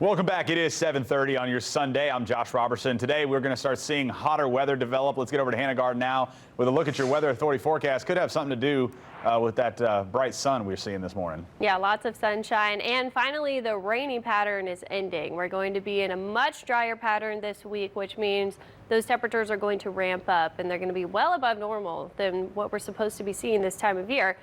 Welcome back. It is 7:30 on your Sunday. I'm Josh Robertson. Today we're going to start seeing hotter weather develop. Let's get over to Hannah Gard now with a look at your weather authority forecast. Could have something to do with that bright sun we're seeing this morning. Yeah, lots of sunshine. And finally, the rainy pattern is ending. We're going to be in a much drier pattern this week, which means those temperatures are going to ramp up and they're going to be well above normal than what we're supposed to be seeing this time of year.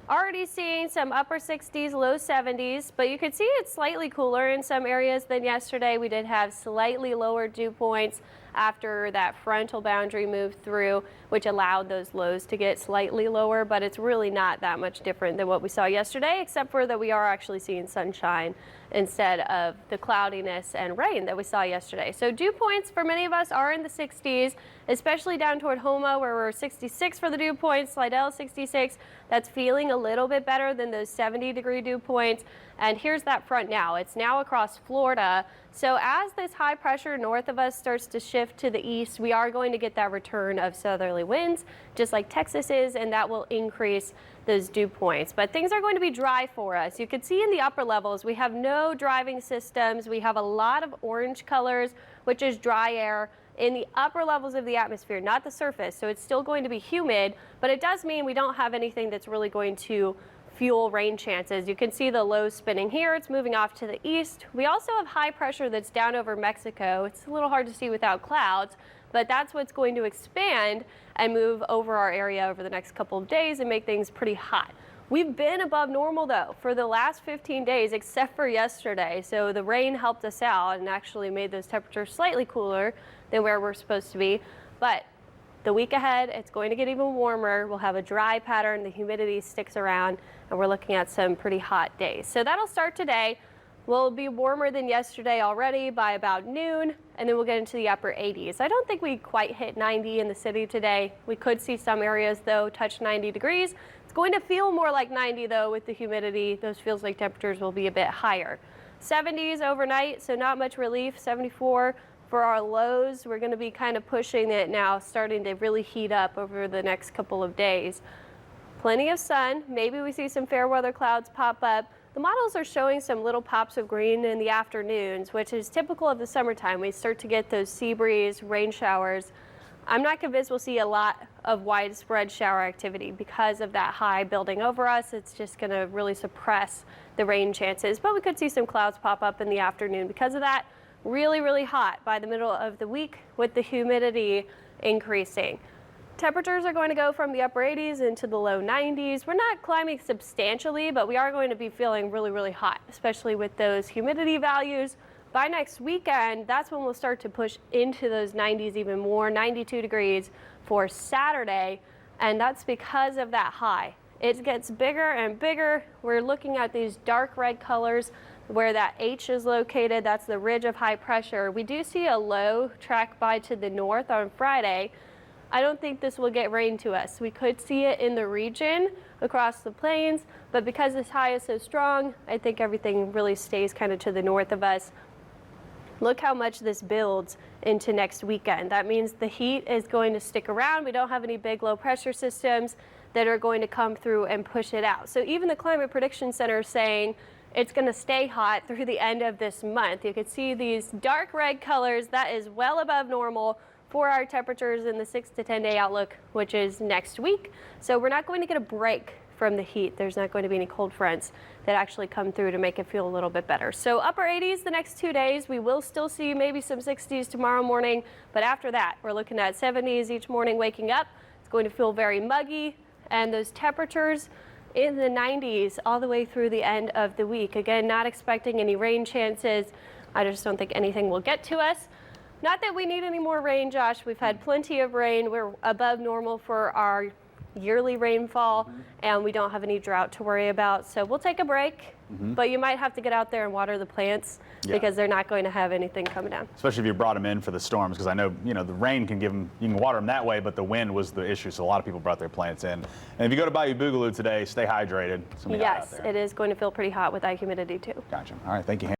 Already seeing some upper 60s, low 70s, but you could see it's slightly cooler in some areas than yesterday. We did have slightly lower dew points after that frontal boundary moved through, which allowed those lows to get slightly lower, but it's really not that much different than what we saw yesterday, except for that we are actually seeing sunshine instead of the cloudiness and rain that we saw yesterday. So dew points for many of us are in the 60s, especially down toward Houma, where we're 66 for the dew points, Slidell 66. That's feeling a little bit better than those 70-degree dew points. And here's that front now. It's now across Florida. So as this high pressure north of us starts to shift to the east, we are going to get that return of southerly winds, just like Texas is, and that will increase those dew points. But things are going to be dry for us. You can see in the upper levels, we have no driving systems. We have a lot of orange colors, which is dry air in the upper levels of the atmosphere, not the surface. So it's still going to be humid, but it does mean we don't have anything that's really going to fuel rain chances. You can see the low spinning here. It's moving off to the east. We also have high pressure that's down over Mexico. It's a little hard to see without clouds, but that's what's going to expand and move over our area over the next couple of days and make things pretty hot. We've been above normal though for the last 15 days, except for yesterday. So the rain helped us out and actually made those temperatures slightly cooler than where we're supposed to be. But the week ahead, it's going to get even warmer. We'll have a dry pattern. The humidity sticks around, and we're looking at some pretty hot days. So that'll start today. We'll be warmer than yesterday already by about noon, and then we'll get into the upper 80s. I don't think we quite hit 90 in the city today. We could see some areas, though, touch 90 degrees. It's going to feel more like 90, though, with the humidity. Those feels like temperatures will be a bit higher. 70s overnight, so not much relief. 74. For our lows, we're going to be kind of pushing it now, starting to really heat up over the next couple of days. Plenty of sun. Maybe we see some fair weather clouds pop up. The models are showing some little pops of green in the afternoons, which is typical of the summertime. We start to get those sea breeze, rain showers. I'm not convinced we'll see a lot of widespread shower activity because of that high building over us. It's just going to really suppress the rain chances, but we could see some clouds pop up in the afternoon because of that. Really, really hot by the middle of the week with the humidity increasing. Temperatures are going to go from the upper 80s into the low 90s. We're not climbing substantially, but we are going to be feeling really, really hot, especially with those humidity values. By next weekend, that's when we'll start to push into those 90s even more, 92 degrees for Saturday, and that's because of that high. It gets bigger and bigger. We're looking at these dark red colors where that H is located. That's the ridge of high pressure. We do see a low track by to the north on Friday. I don't think this will get rain to us. We could see it in the region across the plains, but because this high is so strong, I think everything really stays kind of to the north of us. Look how much this builds into next weekend. That means the heat is going to stick around. We don't have any big low pressure systems that are going to come through and push it out. So even the Climate Prediction Center is saying it's going to stay hot through the end of this month. You can see these dark red colors. That is well above normal for our temperatures in the 6 to 10 day outlook, which is next week. So we're not going to get a break from the heat. There's not going to be any cold fronts that actually come through to make it feel a little bit better. So upper 80s the next 2 days. We will still see maybe some 60s tomorrow morning, but after that, we're looking at 70s each morning waking up. It's going to feel very muggy, and those temperatures in the 90s all the way through the end of the week. Again, not expecting any rain chances. I just don't think anything will get to us. Not that we need any more rain, Josh. We've had plenty of rain. We're above normal for our yearly rainfall, and we don't have any drought to worry about. So we'll take a break, but you might have to get out there and water the plants because they're not going to have anything coming down. Especially if you brought them in for the storms, because I know, the rain can give them, you can water them that way, but the wind was the issue. So a lot of people brought their plants in. And if you go to Bayou Boogaloo today, stay hydrated. Yes, it is going to feel pretty hot with that humidity too. Gotcha. All right. Thank you.